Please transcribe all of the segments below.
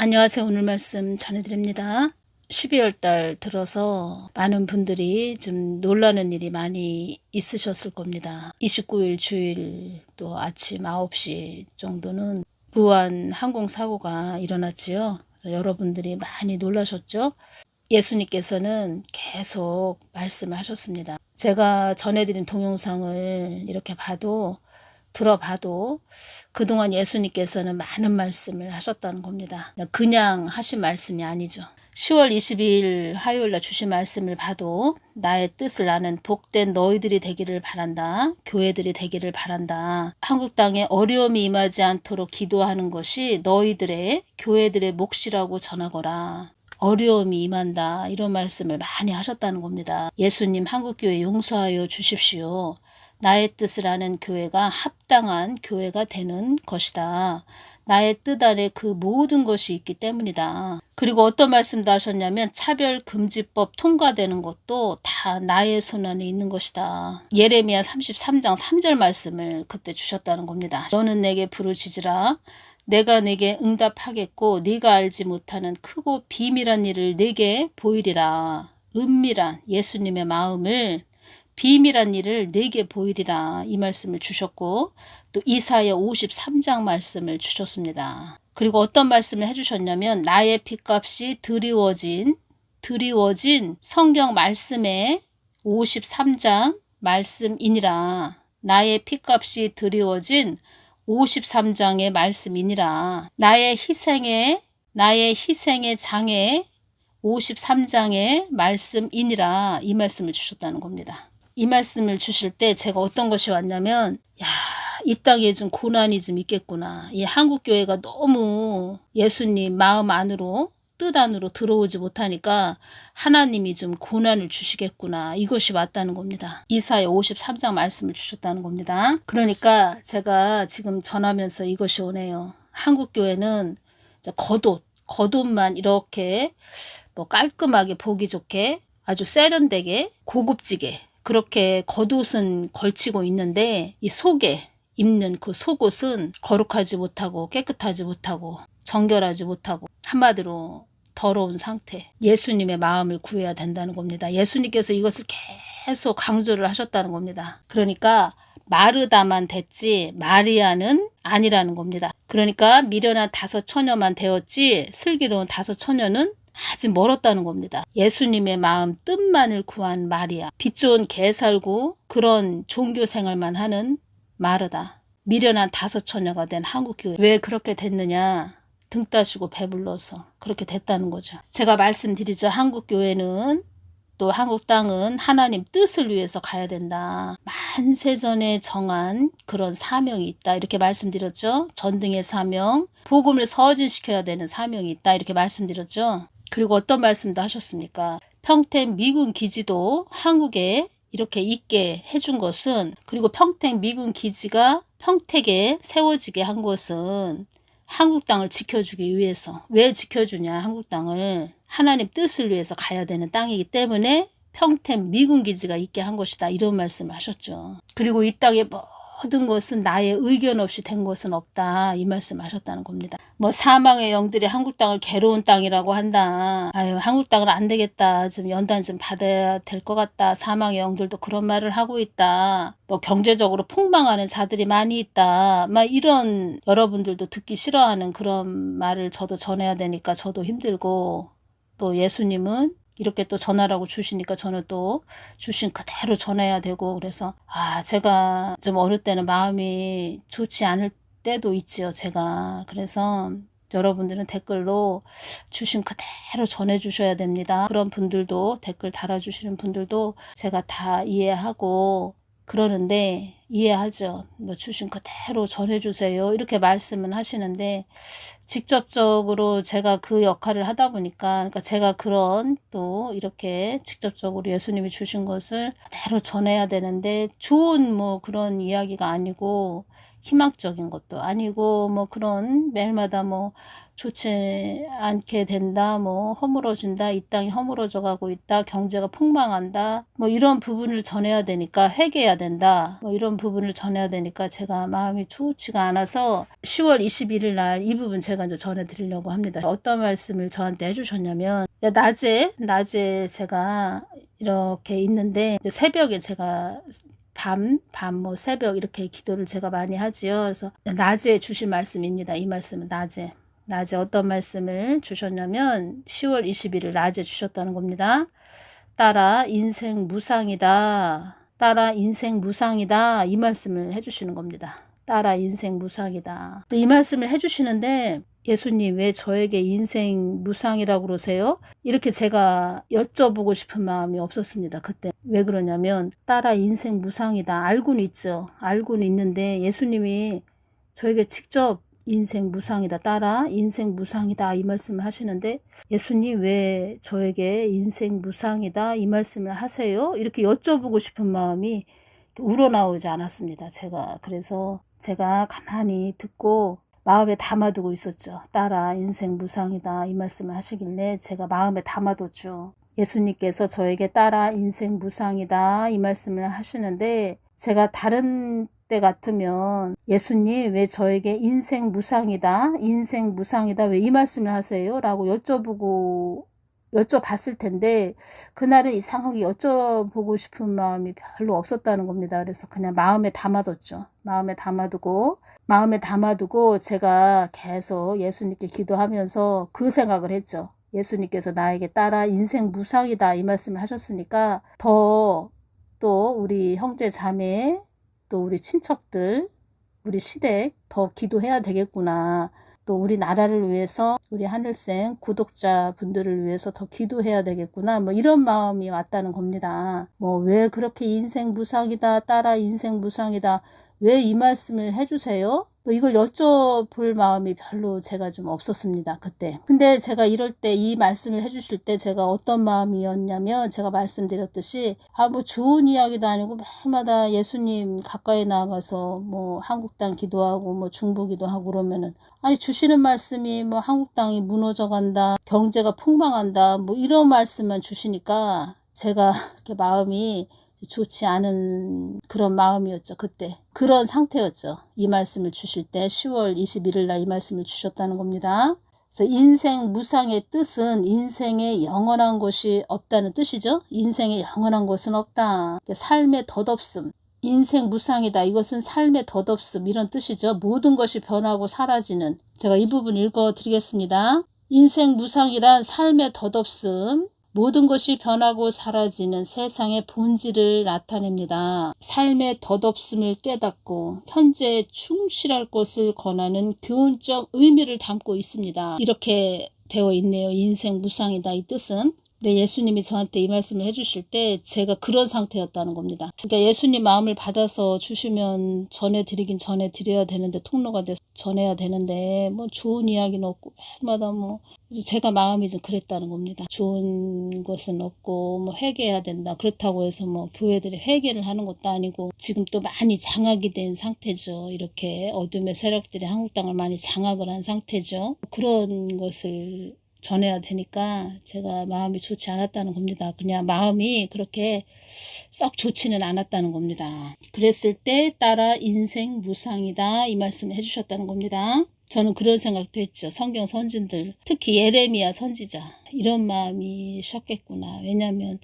안녕하세요. 오늘 말씀 전해드립니다. 12월 달 들어서 많은 분들이 좀 놀라는 일이 많이 있으셨을 겁니다. 29일 주일 또 아침 9시 정도는 무한 항공사고가 일어났지요. 그래서 여러분들이 많이 놀라셨죠? 예수님께서는 계속 말씀하셨습니다. 제가 전해드린 동영상을 이렇게 들어봐도 그동안 예수님께서는 많은 말씀을 하셨다는 겁니다. 그냥 하신 말씀이 아니죠. 10월 22일 화요일날 주신 말씀을 봐도 나의 뜻을 아는 복된 너희들이 되기를 바란다. 교회들이 되기를 바란다. 한국 땅에 어려움이 임하지 않도록 기도하는 것이 너희들의 교회들의 몫이라고 전하거라. 어려움이 임한다. 이런 말씀을 많이 하셨다는 겁니다. 예수님 한국교회 용서하여 주십시오. 나의 뜻을 아는 교회가 합당한 교회가 되는 것이다. 나의 뜻 안에 그 모든 것이 있기 때문이다. 그리고 어떤 말씀도 하셨냐면 차별금지법 통과되는 것도 다 나의 손 안에 있는 것이다. 예레미야 33장 3절 말씀을 그때 주셨다는 겁니다. 너는 내게 부르짖으라. 내가 내게 응답하겠고 네가 알지 못하는 크고 비밀한 일을 내게 보이리라. 은밀한 예수님의 마음을 비밀한 일을 내게 보이리라 이 말씀을 주셨고 또 이사야 53장 말씀을 주셨습니다. 그리고 어떤 말씀을 해주셨냐면 나의 핏값이 드리워진 성경 말씀의 53장 말씀이니라. 나의 핏값이 드리워진 53장의 말씀이니라. 나의 희생의 장에 53장의 말씀이니라 이 말씀을 주셨다는 겁니다. 이 말씀을 주실 때 제가 어떤 것이 왔냐면 이 땅에 좀 고난이 좀 있겠구나. 이 한국교회가 너무 예수님 마음 안으로 뜻 안으로 들어오지 못하니까 하나님이 좀 고난을 주시겠구나. 이것이 왔다는 겁니다. 이사야 53장 말씀을 주셨다는 겁니다. 그러니까 제가 지금 전하면서 이것이 오네요. 한국교회는 겉옷만 이렇게 뭐 깔끔하게 보기 좋게 아주 세련되게 고급지게 그렇게 겉옷은 걸치고 있는데 이 속에 입는 그 속옷은 거룩하지 못하고 깨끗하지 못하고 정결하지 못하고 한마디로 더러운 상태. 예수님의 마음을 구해야 된다는 겁니다. 예수님께서 이것을 계속 강조를 하셨다는 겁니다. 그러니까 마르다만 됐지 마리아는 아니라는 겁니다. 그러니까 미련한 5 처녀만 되었지 슬기로운 5 처녀는 아직 멀었다는 겁니다. 예수님의 마음 뜻만을 구한 마리아. 빛 좋은 개 살고 그런 종교 생활만 하는 마르다. 미련한 5 처녀가 된 한국교회. 왜 그렇게 됐느냐. 등 따시고 배불러서 그렇게 됐다는 거죠. 제가 말씀드리죠. 한국교회는 또 한국 땅은 하나님 뜻을 위해서 가야 된다. 만세전에 정한 그런 사명이 있다. 이렇게 말씀드렸죠. 전등의 사명, 복음을 서진시켜야 되는 사명이 있다. 이렇게 말씀드렸죠. 그리고 어떤 말씀도 하셨습니까? 평택 미군 기지도 한국에 이렇게 있게 해준 것은 그리고 평택 미군 기지가 평택에 세워지게 한 것은 한국 땅을 지켜주기 위해서. 왜 지켜주냐 한국 땅을. 하나님 뜻을 위해서 가야 되는 땅이기 때문에 평택 미군 기지가 있게 한 것이다. 이런 말씀을 하셨죠. 그리고 이 땅에 모든 것은 나의 의견 없이 된 것은 없다. 이 말씀 하셨다는 겁니다. 뭐 사망의 영들이 한국 땅을 괴로운 땅이라고 한다. 아유 한국 땅은 안 되겠다. 좀 연단 좀 받아야 될 것 같다. 사망의 영들도 그런 말을 하고 있다. 뭐 경제적으로 폭망하는 자들이 많이 있다. 막 이런 여러분들도 듣기 싫어하는 그런 말을 저도 전해야 되니까 저도 힘들고 또 예수님은 이렇게 또 전하라고 주시니까 저는 또 주신 그대로 전해야 되고 그래서 제가 좀 어릴 때는 마음이 좋지 않을 때도 있지요. 제가 그래서 여러분들은 댓글로 주신 그대로 전해주셔야 됩니다. 그런 분들도 댓글 달아주시는 분들도 제가 다 이해하고 그러는데 이해하죠. 뭐 주신 그대로 전해주세요. 이렇게 말씀은 하시는데 직접적으로 제가 그 역할을 하다 보니까 그러니까 제가 그런 또 이렇게 직접적으로 예수님이 주신 것을 그대로 전해야 되는데 좋은 뭐 그런 이야기가 아니고 희망적인 것도 아니고 뭐 그런 매일마다 뭐 좋지 않게 된다, 뭐 허물어진다, 이 땅이 허물어져 가고 있다, 경제가 폭망한다, 뭐 이런 부분을 전해야 되니까 회개해야 된다, 뭐 이런 부분을 전해야 되니까 제가 마음이 좋지가 않아서 10월 21일 날 이 부분 제가 이제 전해드리려고 합니다. 어떤 말씀을 저한테 해주셨냐면, 낮에 제가 이렇게 있는데 새벽에 제가 밤, 뭐 새벽 이렇게 기도를 제가 많이 하지요. 그래서 낮에 주신 말씀입니다. 이 말씀은 낮에 어떤 말씀을 주셨냐면 10월 21일 낮에 주셨다는 겁니다. 딸아 인생 무상이다. 딸아 인생 무상이다. 이 말씀을 해주시는 겁니다. 딸아 인생 무상이다. 이 말씀을 해주시는데 예수님 왜 저에게 인생 무상이라고 그러세요? 이렇게 제가 여쭤보고 싶은 마음이 없었습니다. 그때 왜 그러냐면 딸아 인생 무상이다. 알고는 있죠. 알고는 있는데 예수님이 저에게 직접 인생 무상이다. 딸아 인생 무상이다. 이 말씀을 하시는데 예수님 왜 저에게 인생 무상이다. 이 말씀을 하세요? 이렇게 여쭤보고 싶은 마음이 우러나오지 않았습니다. 그래서 제가 가만히 듣고 마음에 담아두고 있었죠. 딸아 인생 무상이다. 이 말씀을 하시길래 제가 마음에 담아뒀죠. 예수님께서 저에게 딸아 인생 무상이다. 이 말씀을 하시는데 제가 다른 때 같으면 예수님 왜 저에게 인생 무상이다. 인생 무상이다. 왜 이 말씀을 하세요? 라고 여쭤봤을 텐데 그날은 이상하게 여쭤보고 싶은 마음이 별로 없었다는 겁니다. 그래서 그냥 마음에 담아뒀죠. 마음에 담아두고 제가 계속 예수님께 기도하면서 그 생각을 했죠. 예수님께서 나에게 딸아 인생 무상이다 이 말씀을 하셨으니까 더 또 우리 형제 자매 또 우리 친척들 우리 시댁 더 기도해야 되겠구나. 또 우리 나라를 위해서 우리 하늘생 구독자분들을 위해서 더 기도해야 되겠구나. 뭐 이런 마음이 왔다는 겁니다. 뭐 왜 그렇게 인생 무상이다. 딸아 인생 무상이다. 왜 이 말씀을 해주세요? 뭐 이걸 여쭤볼 마음이 별로 제가 좀 없었습니다. 그때. 근데 제가 이럴 때 이 말씀을 해주실 때 제가 어떤 마음이었냐면 제가 말씀드렸듯이 뭐 좋은 이야기도 아니고 매일마다 예수님 가까이 나가서 뭐 한국 땅 기도하고 뭐 중보 기도하고 그러면은 아니 주시는 말씀이 뭐 한국 땅이 무너져 간다. 경제가 폭망한다. 뭐 이런 말씀만 주시니까 제가 이렇게 마음이 좋지 않은 그런 마음이었죠. 그때 그런 상태였죠. 이 말씀을 주실 때 10월 21일 날 이 말씀을 주셨다는 겁니다. 그래서 인생 무상의 뜻은 인생에 영원한 것이 없다는 뜻이죠. 인생에 영원한 것은 없다. 삶의 덧없음. 인생 무상이다. 이것은 삶의 덧없음 이런 뜻이죠. 모든 것이 변하고 사라지는. 제가 이 부분 읽어드리겠습니다. 인생 무상이란 삶의 덧없음. 모든 것이 변하고 사라지는 세상의 본질을 나타냅니다. 삶의 덧없음을 깨닫고 현재에 충실할 것을 권하는 교훈적 의미를 담고 있습니다. 이렇게 되어 있네요. 인생 무상이다 이 뜻은. 근데 예수님이 저한테 이 말씀을 해주실 때 제가 그런 상태였다는 겁니다. 그러니까 예수님 마음을 받아서 주시면 전해드려야 되는데 통로가 돼서 전해야 되는데 뭐 좋은 이야기는 없고 매일마다 뭐 제가 마음이 좀 그랬다는 겁니다. 좋은 것은 없고 뭐 회개해야 된다. 그렇다고 해서 뭐 교회들이 회개를 하는 것도 아니고 지금 또 많이 장악이 된 상태죠. 이렇게 어둠의 세력들이 한국 땅을 많이 장악을 한 상태죠. 그런 것을 전해야 되니까 제가 마음이 좋지 않았다는 겁니다. 그냥 마음이 그렇게 썩 좋지는 않았다는 겁니다. 그랬을 때 따라 인생 무상이다 이 말씀을 해주셨다는 겁니다. 저는 그런 생각도 했죠. 성경 선진들 특히 예레미야 선지자 이런 마음이 셨겠구나. 왜냐하면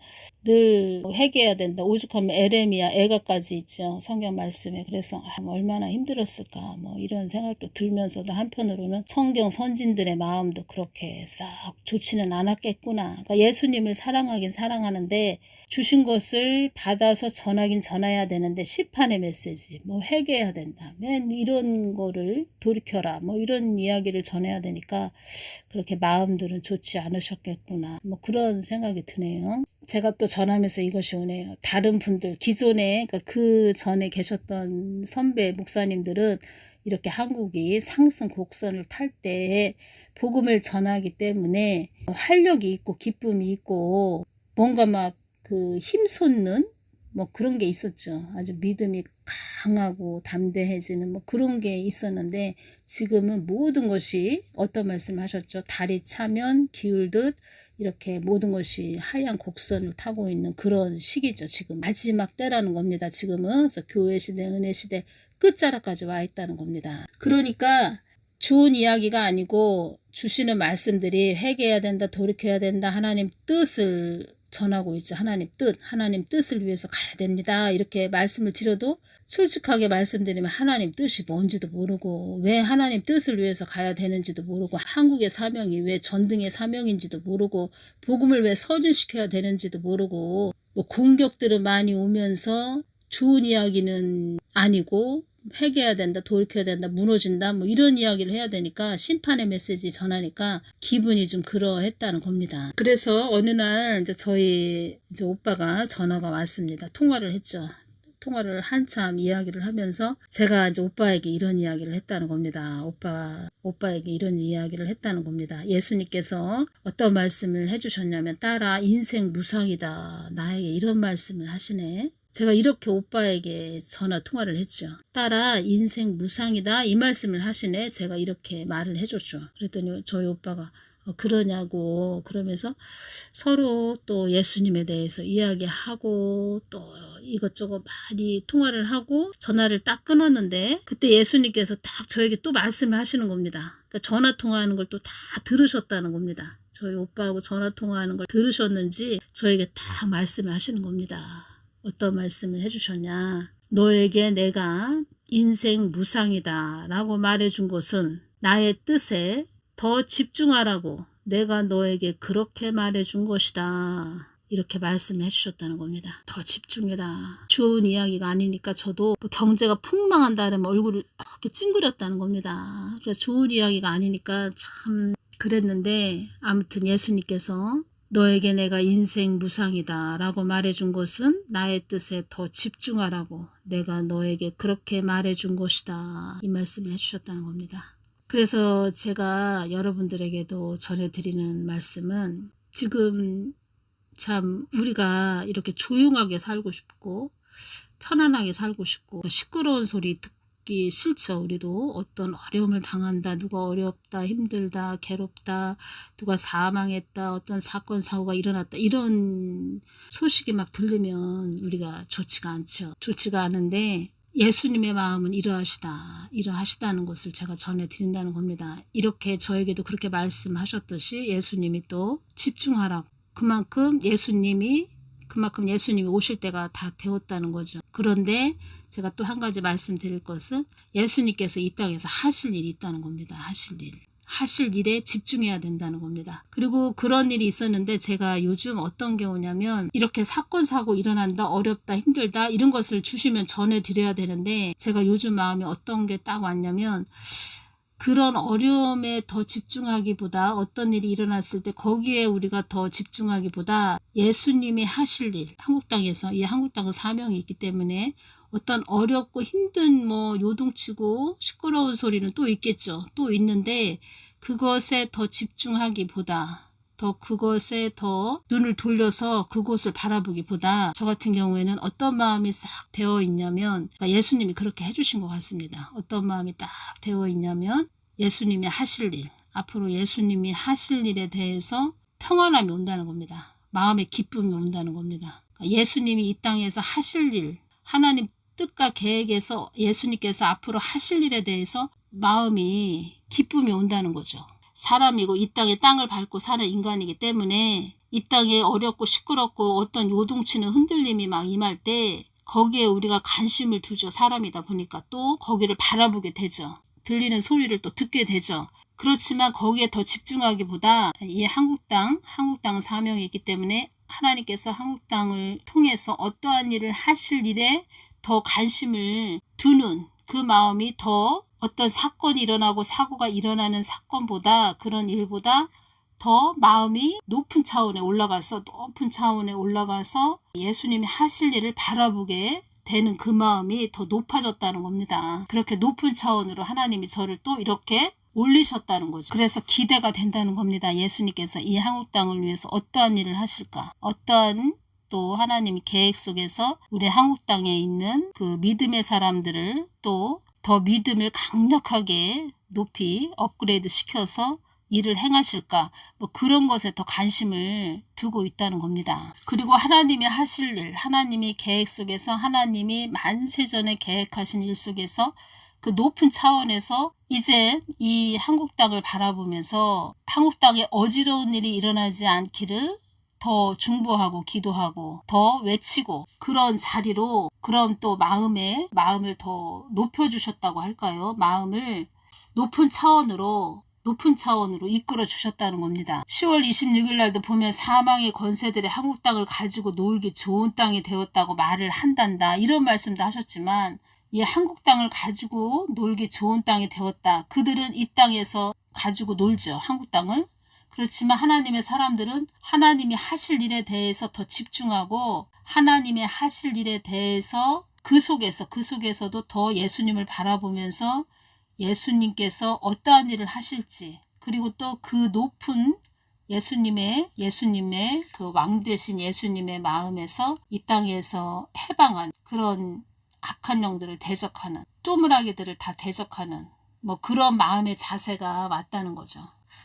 늘 회개해야 된다. 오죽하면 에레미야 애가까지 있죠. 성경 말씀에. 그래서 얼마나 힘들었을까 뭐 이런 생각도 들면서도 한편으로는 성경 선진들의 마음도 그렇게 썩 좋지는 않았겠구나. 그러니까 예수님을 사랑하긴 사랑하는데 주신 것을 받아서 전하긴 전해야 되는데 시판의 메시지 뭐 회개해야 된다. 맨 이런 거를 돌이켜라. 뭐 이런 이야기를 전해야 되니까 그렇게 마음들은 좋지 않으셨겠구나. 뭐 그런 생각이 드네요. 제가 또 전하면서 이것이 오네요. 다른 분들 기존에 그러니까 그 전에 계셨던 선배 목사님들은 이렇게 한국이 상승 곡선을 탈 때 복음을 전하기 때문에 활력이 있고 기쁨이 있고 뭔가 막 그 힘솟는 뭐 그런 게 있었죠. 아주 믿음이 강하고 담대해지는 뭐 그런 게 있었는데, 지금은 모든 것이 어떤 말씀을 하셨죠? 달이 차면 기울듯 이렇게 모든 것이 하얀 곡선을 타고 있는 그런 시기죠. 지금 마지막 때라는 겁니다. 지금은 그래서 교회 시대, 은혜 시대 끝자락까지 와 있다는 겁니다. 그러니까 좋은 이야기가 아니고 주시는 말씀들이 회개해야 된다, 돌이켜야 된다, 하나님 뜻을 전하고 있죠. 하나님 뜻을 위해서 가야 됩니다. 이렇게 말씀을 드려도 솔직하게 말씀드리면 하나님 뜻이 뭔지도 모르고, 왜 하나님 뜻을 위해서 가야 되는지도 모르고, 한국의 사명이 왜 전등의 사명인지도 모르고, 복음을 왜 서진시켜야 되는지도 모르고, 뭐 공격들은 많이 오면서 좋은 이야기는 아니고, 회개해야 된다, 돌이켜야 된다, 무너진다, 뭐 이런 이야기를 해야 되니까, 심판의 메시지 전하니까 기분이 좀 그러했다는 겁니다. 그래서 어느 날 저희 오빠가 전화가 왔습니다. 통화를 했죠. 통화를 한참 이야기를 하면서 제가 오빠에게 이런 이야기를 했다는 겁니다. 오빠에게 이런 이야기를 했다는 겁니다. 예수님께서 어떤 말씀을 해주셨냐면, 딸아, 인생 무상이다. 나에게 이런 말씀을 하시네. 제가 이렇게 오빠에게 전화 통화를 했죠. 딸아, 인생 무상이다. 이 말씀을 하시네. 제가 이렇게 말을 해줬죠. 그랬더니 저희 오빠가 그러냐고, 그러면서 서로 또 예수님에 대해서 이야기하고 또 이것저것 많이 통화를 하고 전화를 딱 끊었는데, 그때 예수님께서 딱 저에게 또 말씀을 하시는 겁니다. 그러니까 전화 통화하는 걸 또 다 들으셨다는 겁니다. 저희 오빠하고 전화 통화하는 걸 들으셨는지 저에게 딱 말씀을 하시는 겁니다. 어떤 말씀을 해주셨냐? 너에게 내가 인생 무상이다 라고 말해준 것은 나의 뜻에 더 집중하라고 내가 너에게 그렇게 말해준 것이다. 이렇게 말씀을 해주셨다는 겁니다. 더 집중해라. 좋은 이야기가 아니니까 저도 경제가 폭망한다면 얼굴을 이렇게 찡그렸다는 겁니다. 그래서 좋은 이야기가 아니니까 참 그랬는데, 아무튼 예수님께서 너에게 내가 인생 무상이다 라고 말해준 것은 나의 뜻에 더 집중하라고 내가 너에게 그렇게 말해준 것이다. 이 말씀을 해주셨다는 겁니다. 그래서 제가 여러분들에게도 전해드리는 말씀은, 지금 참 우리가 이렇게 조용하게 살고 싶고 편안하게 살고 싶고 시끄러운 소리 듣기 싫죠. 우리도 어떤 어려움을 당한다, 누가 어렵다, 힘들다, 괴롭다, 누가 사망했다, 어떤 사건 사고가 일어났다, 이런 소식이 막 들리면 우리가 좋지가 않죠. 좋지가 않은데 예수님의 마음은 이러하시다는 것을 제가 전해드린다는 겁니다. 이렇게 저에게도 그렇게 말씀하셨듯이 예수님이 또 집중하라고, 그만큼 예수님이 오실 때가 다 되었다는 거죠. 그런데 제가 또 한 가지 말씀드릴 것은, 예수님께서 이 땅에서 하실 일이 있다는 겁니다. 하실 일에 집중해야 된다는 겁니다. 그리고 그런 일이 있었는데, 제가 요즘 어떤 게 오냐면, 이렇게 사건 사고 일어난다, 어렵다, 힘들다, 이런 것을 주시면 전해드려야 되는데, 제가 요즘 마음이 어떤 게 딱 왔냐면, 그런 어려움에 더 집중하기보다, 어떤 일이 일어났을 때 거기에 우리가 더 집중하기보다 예수님이 하실 일, 한국땅에서, 이 한국땅은 사명이 있기 때문에 어떤 어렵고 힘든 요동치고 시끄러운 소리는 또 있겠죠. 또 있는데 그것에 더 집중하기보다, 그것에 더 눈을 돌려서 그곳을 바라보기보다, 저 같은 경우에는 어떤 마음이 싹 되어 있냐면, 예수님이 그렇게 해주신 것 같습니다. 어떤 마음이 딱 되어 있냐면, 예수님이 하실 일, 앞으로 예수님이 하실 일에 대해서 평안함이 온다는 겁니다. 마음의 기쁨이 온다는 겁니다. 예수님이 이 땅에서 하실 일, 하나님 뜻과 계획에서 예수님께서 앞으로 하실 일에 대해서 마음이 기쁨이 온다는 거죠. 사람이고 이 땅을 밟고 사는 인간이기 때문에, 이 땅에 어렵고 시끄럽고 어떤 요동치는 흔들림이 막 임할 때 거기에 우리가 관심을 두죠. 사람이다 보니까 또 거기를 바라보게 되죠. 들리는 소리를 또 듣게 되죠. 그렇지만 거기에 더 집중하기보다, 이 한국땅 사명이 있기 때문에 하나님께서 한국땅을 통해서 어떠한 일을 하실 일에 더 관심을 두는 그 마음이, 더 어떤 사건이 일어나고 사고가 일어나는 사건보다, 그런 일보다 더 마음이 높은 차원에 올라가서 예수님이 하실 일을 바라보게 되는 그 마음이 더 높아졌다는 겁니다. 그렇게 높은 차원으로 하나님이 저를 또 이렇게 올리셨다는 거죠. 그래서 기대가 된다는 겁니다. 예수님께서 이 한국 땅을 위해서 어떠한 일을 하실까, 어떠한 또 하나님 계획 속에서 우리 한국 땅에 있는 그 믿음의 사람들을 또 더 믿음을 강력하게 높이 업그레이드 시켜서 일을 행하실까, 뭐 그런 것에 더 관심을 두고 있다는 겁니다. 그리고 하나님이 하실 일, 하나님이 계획 속에서 하나님이 만세전에 계획하신 일 속에서 그 높은 차원에서 이제 이 한국 땅을 바라보면서 한국 땅에 어지러운 일이 일어나지 않기를 더 중보하고 기도하고 더 외치고 그런 자리로, 그럼 또 마음을 더 높여주셨다고 할까요? 마음을 높은 차원으로 이끌어 주셨다는 겁니다. 10월 26일 날도 보면 사망의 권세들의 한국 땅을 가지고 놀기 좋은 땅이 되었다고 말을 한단다, 이런 말씀도 하셨지만, 이 한국 땅을 가지고 놀기 좋은 땅이 되었다. 그들은 이 땅에서 가지고 놀죠, 한국 땅을. 그렇지만 하나님의 사람들은 하나님이 하실 일에 대해서 더 집중하고 하나님의 하실 일에 대해서 그 속에서도 더 예수님을 바라보면서 예수님께서 어떠한 일을 하실지, 그리고 또 그 높은 예수님의 그 왕 되신 예수님의 마음에서 이 땅에서 해방한 그런 악한 영들을 대적하는, 쪼물하기들을 다 대적하는 뭐 그런 마음의 자세가 맞다는 거죠.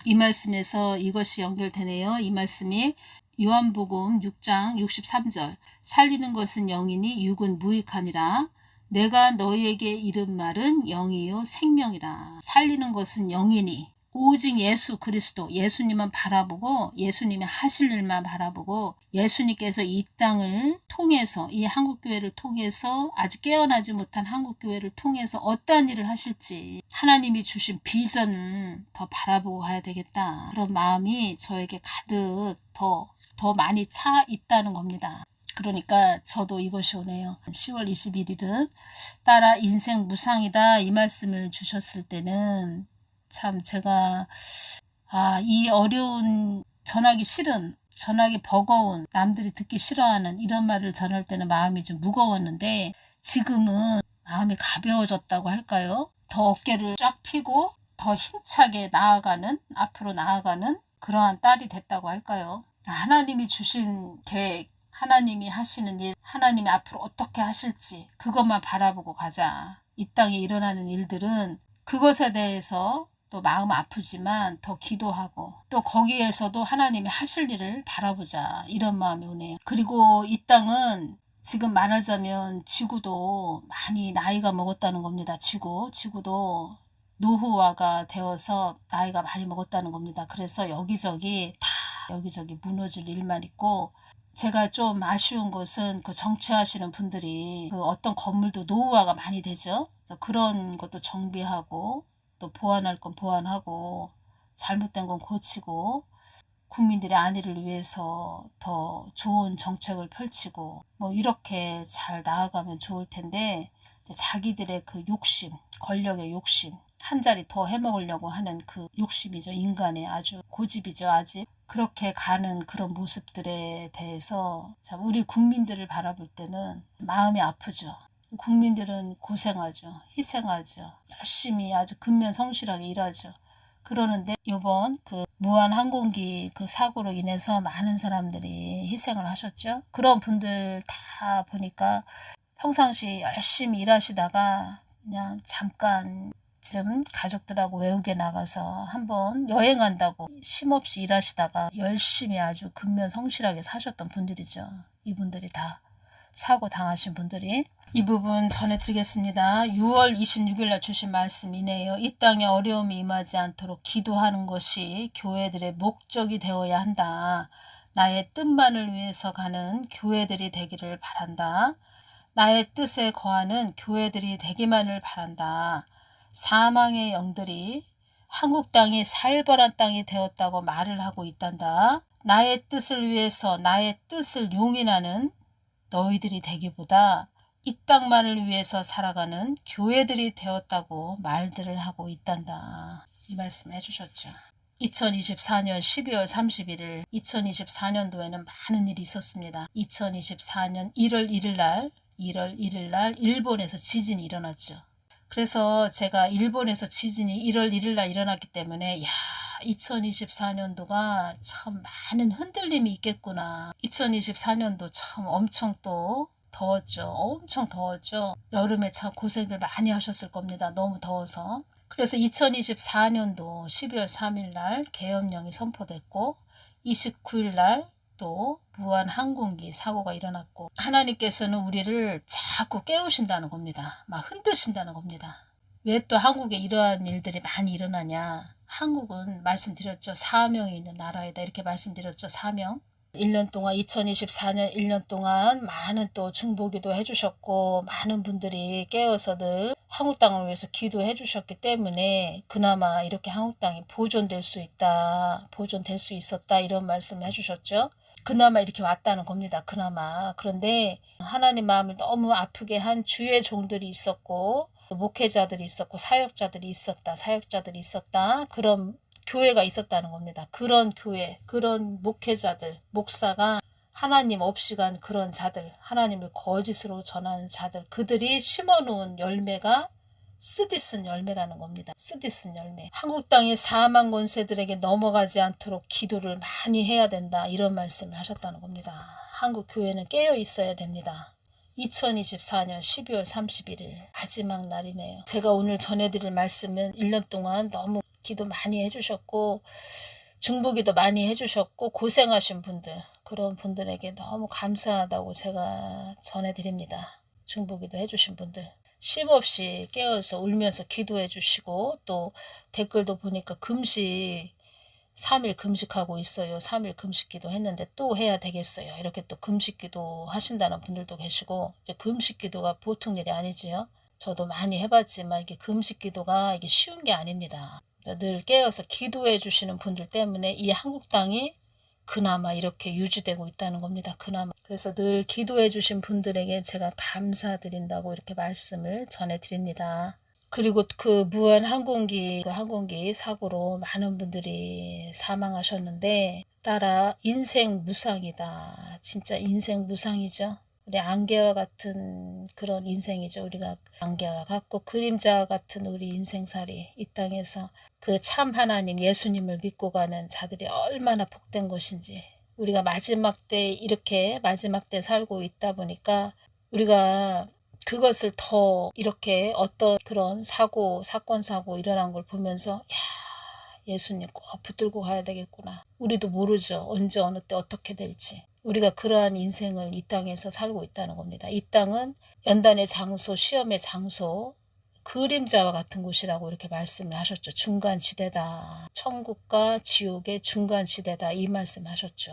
이 말씀에서 이것이 연결되네요. 이 말씀이 요한복음 6장 63절, 살리는 것은 영이니 육은 무익하니라. 내가 너희에게 이른 말은 영이요 생명이라. 살리는 것은 영이니 오직 예수 그리스도, 예수님만 바라보고 예수님이 하실 일만 바라보고 예수님께서 이 땅을 통해서, 이 한국교회를 통해서, 아직 깨어나지 못한 한국교회를 통해서 어떠한 일을 하실지 하나님이 주신 비전을 더 바라보고 가야 되겠다, 그런 마음이 저에게 가득 더 많이 차 있다는 겁니다. 그러니까 저도 이것이 오네요. 10월 21일은 따라 인생 무상이다, 이 말씀을 주셨을 때는 참 제가 이 어려운, 전하기 싫은, 전하기 버거운, 남들이 듣기 싫어하는 이런 말을 전할 때는 마음이 좀 무거웠는데 지금은 마음이 가벼워졌다고 할까요? 더 어깨를 쫙 펴고 더 힘차게 앞으로 나아가는 그러한 딸이 됐다고 할까요? 하나님이 주신 계획, 하나님이 하시는 일, 하나님이 앞으로 어떻게 하실지 그것만 바라보고 가자. 이 땅에 일어나는 일들은 그것에 대해서 또 마음 아프지만 더 기도하고 또 거기에서도 하나님이 하실 일을 바라보자, 이런 마음이 오네요. 그리고 이 땅은 지금 말하자면 지구도 많이 나이가 먹었다는 겁니다. 지구도 노후화가 되어서 나이가 많이 먹었다는 겁니다. 그래서 여기저기 무너질 일만 있고, 제가 좀 아쉬운 것은 그 정치하시는 분들이 그 어떤 건물도 노후화가 많이 되죠. 그래서 그런 것도 정비하고 또 보완할 건 보완하고 잘못된 건 고치고 국민들의 안위를 위해서 더 좋은 정책을 펼치고 뭐 이렇게 잘 나아가면 좋을 텐데, 자기들의 그 욕심, 권력의 욕심, 한 자리 더 해먹으려고 하는 그 욕심이죠. 인간의 아주 고집이죠. 아직 그렇게 가는 그런 모습들에 대해서 참 우리 국민들을 바라볼 때는 마음이 아프죠. 국민들은 고생하죠. 희생하죠. 열심히 아주 근면성실하게 일하죠. 그러는데 이번 그 무한항공기 그 사고로 인해서 많은 사람들이 희생을 하셨죠. 그런 분들 다 보니까 평상시 열심히 일하시다가 그냥 잠깐 좀 가족들하고 외국에 나가서 한번 여행한다고 쉼없이 일하시다가 열심히 아주 근면성실하게 사셨던 분들이죠. 이분들이 다 사고 당하신 분들이. 이 부분 전해드리겠습니다. 6월 26일 날 주신 말씀이네요. 이 땅에 어려움이 임하지 않도록 기도하는 것이 교회들의 목적이 되어야 한다. 나의 뜻만을 위해서 가는 교회들이 되기를 바란다. 나의 뜻에 거하는 교회들이 되기만을 바란다. 사망의 영들이 한국 땅이 살벌한 땅이 되었다고 말을 하고 있단다. 나의 뜻을 위해서 나의 뜻을 용인하는 너희들이 되기보다 이 땅만을 위해서 살아가는 교회들이 되었다고 말들을 하고 있단다. 이 말씀 해주셨죠. 2024년 12월 31일 2024년도에는 많은 일이 있었습니다. 2024년 1월 1일 날 일본에서 지진이 일어났죠. 그래서 제가 일본에서 지진이 1월 1일 날 일어났기 때문에 2024년도가 참 많은 흔들림이 있겠구나. 2024년도 참 엄청 또 더웠죠. 엄청 더웠죠. 여름에 참 고생들 많이 하셨을 겁니다. 너무 더워서. 그래서 2024년도 12월 3일 날 계엄령이 선포됐고 29일 날 또 무한 항공기 사고가 일어났고 하나님께서는 우리를 자꾸 깨우신다는 겁니다. 막 흔드신다는 겁니다. 왜 또 한국에 이러한 일들이 많이 일어나냐. 한국은 말씀드렸죠. 사명이 있는 나라이다. 이렇게 말씀드렸죠. 사명. 1년 동안 2024년 1년 동안 많은 또 중보기도 해주셨고 많은 분들이 깨어서 늘 한국 땅을 위해서 기도해 주셨기 때문에 그나마 이렇게 한국 땅이 보존될 수 있다. 보존될 수 있었다. 이런 말씀을 해주셨죠. 그나마 이렇게 왔다는 겁니다. 그나마. 그런데 하나님 마음을 너무 아프게 한 주의 종들이 있었고 목회자들이 있었고 사역자들이 있었다. 그런 교회가 있었다는 겁니다. 그런 교회, 그런 목회자들, 목사가 하나님 없이 간 그런 자들, 하나님을 거짓으로 전하는 자들, 그들이 심어놓은 열매가 쓰디쓴 열매라는 겁니다. 쓰디쓴 열매. 한국 땅의 사망 권세들에게 넘어가지 않도록 기도를 많이 해야 된다. 이런 말씀을 하셨다는 겁니다. 한국 교회는 깨어 있어야 됩니다. 2024년 12월 31일 마지막 날이네요. 제가 오늘 전해드릴 말씀은 1년 동안 너무 기도 많이 해주셨고 중보기도 많이 해주셨고 고생하신 분들 그런 분들에게 너무 감사하다고 제가 전해드립니다. 중보기도 해주신 분들 쉼없이 깨어서 울면서 기도해 주시고 또 댓글도 보니까 금식 3일 금식하고 있어요. 3일 금식기도 했는데 또 해야 되겠어요. 이렇게 또 금식기도 하신다는 분들도 계시고 이제 금식기도가 보통 일이 아니지요. 저도 많이 해봤지만 이게 금식기도가 이게 쉬운 게 아닙니다. 늘 깨어서 기도해 주시는 분들 때문에 이 한국 땅이 그나마 이렇게 유지되고 있다는 겁니다. 그나마. 그래서 늘 기도해 주신 분들에게 제가 감사드린다고 이렇게 말씀을 전해드립니다. 그리고 그 무한 항공기 사고로 많은 분들이 사망하셨는데 따라 인생 무상이다. 진짜 인생 무상이죠. 우리 안개와 같은 그런 인생이죠. 우리가 안개와 같고 그림자와 같은 우리 인생살이 이 땅에서 그 참 하나님 예수님을 믿고 가는 자들이 얼마나 복된 것인지 우리가 마지막 때 이렇게 마지막 때 살고 있다 보니까 우리가 그것을 더 이렇게 어떤 그런 사건 사고 일어난 걸 보면서 야, 예수님 꼭 붙들고 가야 되겠구나. 우리도 모르죠. 언제 어느 때 어떻게 될지. 우리가 그러한 인생을 이 땅에서 살고 있다는 겁니다. 이 땅은 연단의 장소, 시험의 장소, 그림자와 같은 곳이라고 이렇게 말씀을 하셨죠. 중간지대다. 천국과 지옥의 중간지대다. 이 말씀 하셨죠.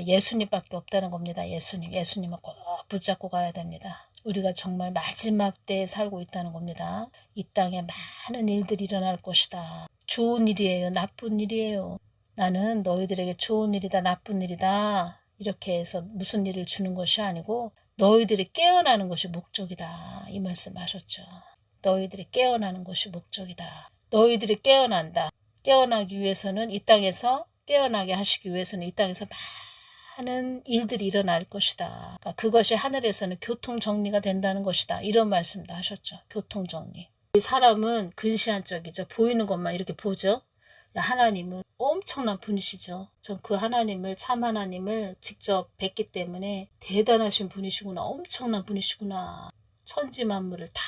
예수님밖에 없다는 겁니다. 예수님을 꼭 붙잡고 가야 됩니다. 우리가 정말 마지막 때에 살고 있다는 겁니다. 이 땅에 많은 일들이 일어날 것이다. 좋은 일이에요. 나쁜 일이에요. 나는 너희들에게 좋은 일이다. 나쁜 일이다. 이렇게 해서 무슨 일을 주는 것이 아니고 너희들이 깨어나는 것이 목적이다. 이 말씀 하셨죠. 너희들이 깨어나는 것이 목적이다. 너희들이 깨어난다. 깨어나기 위해서는 이 땅에서 깨어나게 하시기 위해서는 이 땅에서 많은 일들이 일어날 것이다. 그러니까 그것이 하늘에서는 교통정리가 된다는 것이다. 이런 말씀도 하셨죠. 교통정리. 이 사람은 근시안적이죠. 보이는 것만 이렇게 보죠. 하나님은 엄청난 분이시죠. 전 그 하나님을 참 하나님을 직접 뵙기 때문에 대단하신 분이시구나. 엄청난 분이시구나. 천지 만물을 다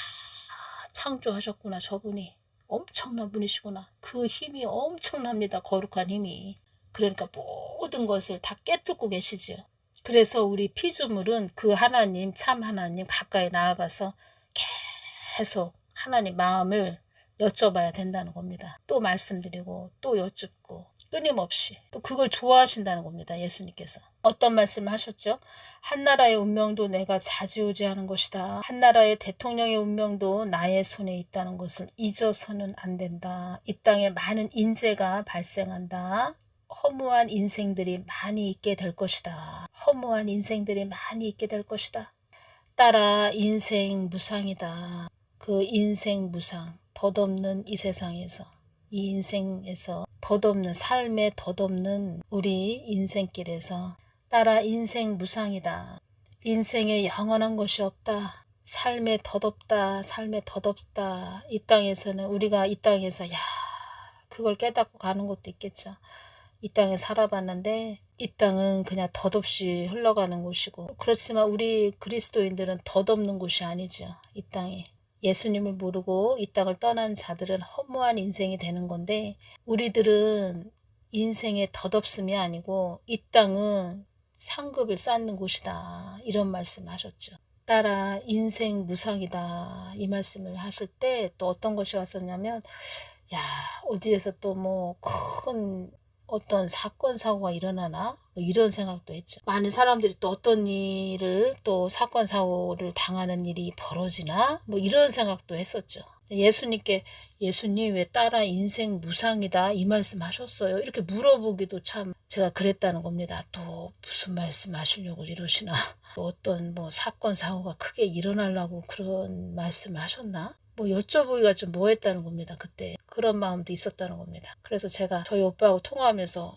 창조하셨구나. 저분이 엄청난 분이시구나. 그 힘이 엄청납니다. 거룩한 힘이. 그러니까 모든 것을 다 깨뚫고 계시죠. 그래서 우리 피조물은 그 하나님 참 하나님 가까이 나아가서 계속 하나님 마음을 여쭤봐야 된다는 겁니다. 또 말씀드리고 또 여쭙고 끊임없이 또 그걸 좋아하신다는 겁니다. 예수님께서. 어떤 말씀을 하셨죠? 한나라의 운명도 내가 좌지우지하는 것이다. 한나라의 대통령의 운명도 나의 손에 있다는 것을 잊어서는 안 된다. 이 땅에 많은 인재가 발생한다. 허무한 인생들이 많이 있게 될 것이다. 허무한 인생들이 많이 있게 될 것이다. 따라 인생 무상이다. 그 인생 무상, 덧없는 이 세상에서 이 인생에서 덧없는 삶에 덧없는 우리 인생길에서 따라 인생 무상이다. 인생에 영원한 것이 없다. 삶에 덧없다. 삶에 덧없다. 이 땅에서는 우리가 이 땅에서 그걸 깨닫고 가는 것도 있겠죠. 이 땅에 살아봤는데 이 땅은 그냥 덧없이 흘러가는 곳이고, 그렇지만 우리 그리스도인들은 덧없는 곳이 아니죠. 이 땅에 예수님을 모르고 이 땅을 떠난 자들은 허무한 인생이 되는 건데, 우리들은 인생의 덧없음이 아니고 이 땅은 상급을 쌓는 곳이다, 이런 말씀 하셨죠. 따라 인생 무상이다, 이 말씀을 하실 때 또 어떤 것이 왔었냐면, 야, 어디에서 또 뭐 큰 어떤 사건 사고가 일어나나, 뭐 이런 생각도 했죠. 많은 사람들이 또 어떤 일을, 또 사건 사고를 당하는 일이 벌어지나, 뭐 이런 생각도 했었죠. 예수님께, 예수님 왜 따라 인생 무상이다 이 말씀 하셨어요? 이렇게 물어보기도 참 제가 그랬다는 겁니다. 또 무슨 말씀 하시려고 이러시나, 또 어떤 뭐 사건 사고가 크게 일어나려고 그런 말씀을 하셨나, 뭐 여쭤보기가 좀 뭐했다는 겁니다. 그때 그런 마음도 있었다는 겁니다. 그래서 제가 저희 오빠하고 통화하면서,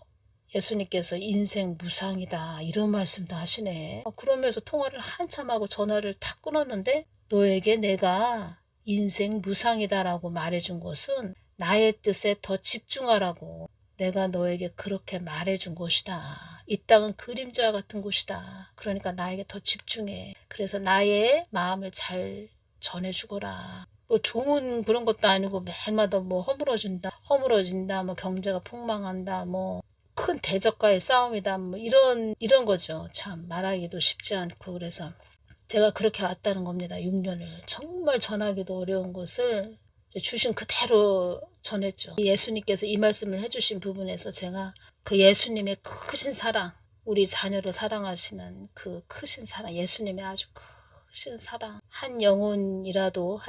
예수님께서 인생 무상이다 이런 말씀도 하시네. 그러면서 통화를 한참 하고 전화를 탁 끊었는데, 너에게 내가 인생 무상이다라고 말해준 것은 나의 뜻에 더 집중하라고 내가 너에게 그렇게 말해준 것이다. 이 땅은 그림자 같은 곳이다. 그러니까 나에게 더 집중해. 그래서 나의 마음을 잘 전해주거라. 뭐 좋은 그런 것도 아니고 매일마다 뭐 허물어진다, 뭐 경제가 폭망한다, 뭐 큰 대적과의 싸움이다, 뭐 이런 거죠. 참 말하기도 쉽지 않고. 그래서 제가 그렇게 왔다는 겁니다. 6년을 정말 전하기도 어려운 것을 주신 그대로 전했죠. 예수님께서 이 말씀을 해주신 부분에서 제가 그 예수님의 크신 사랑, 우리 자녀를 사랑하시는 그 크신 사랑, 예수님의 아주 크신 사랑, 한 영혼이라도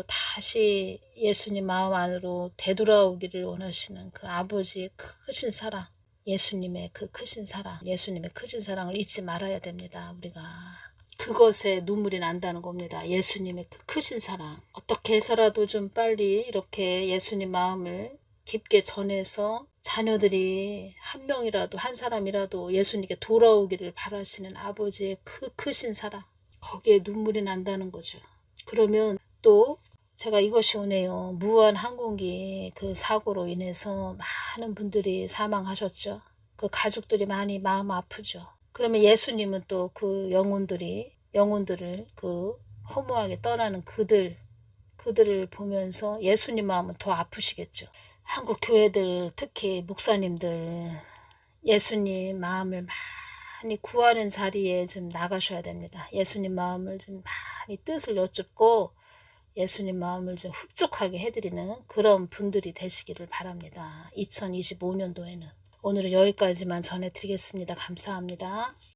다시 예수님 마음 안으로 되돌아오기를 원하시는 그 아버지의 크신 사랑, 예수님의 그 크신 사랑, 예수님의 크신 사랑을 잊지 말아야 됩니다. 우리가 그것에 눈물이 난다는 겁니다. 예수님의 그 크신 사랑. 어떻게 해서라도 좀 빨리 이렇게 예수님 마음을 깊게 전해서 자녀들이 한 명이라도, 한 사람이라도 예수님께 돌아오기를 바라시는 아버지의 그 크신 사랑, 거기에 눈물이 난다는 거죠. 그러면 또 제가 이것이 오네요. 무한 항공기 그 사고로 인해서 많은 분들이 사망하셨죠. 그 가족들이 많이 마음 아프죠. 그러면 예수님은 또 그 영혼들을 그 허무하게 떠나는 그들을 보면서 예수님 마음은 더 아프시겠죠. 한국 교회들, 특히 목사님들, 예수님 마음을 많이 구하는 자리에 좀 나가셔야 됩니다. 예수님 마음을 좀 많이 뜻을 여쭙고 예수님 마음을 좀 흡족하게 해드리는 그런 분들이 되시기를 바랍니다. 2025년도에는. 오늘은 여기까지만 전해드리겠습니다. 감사합니다.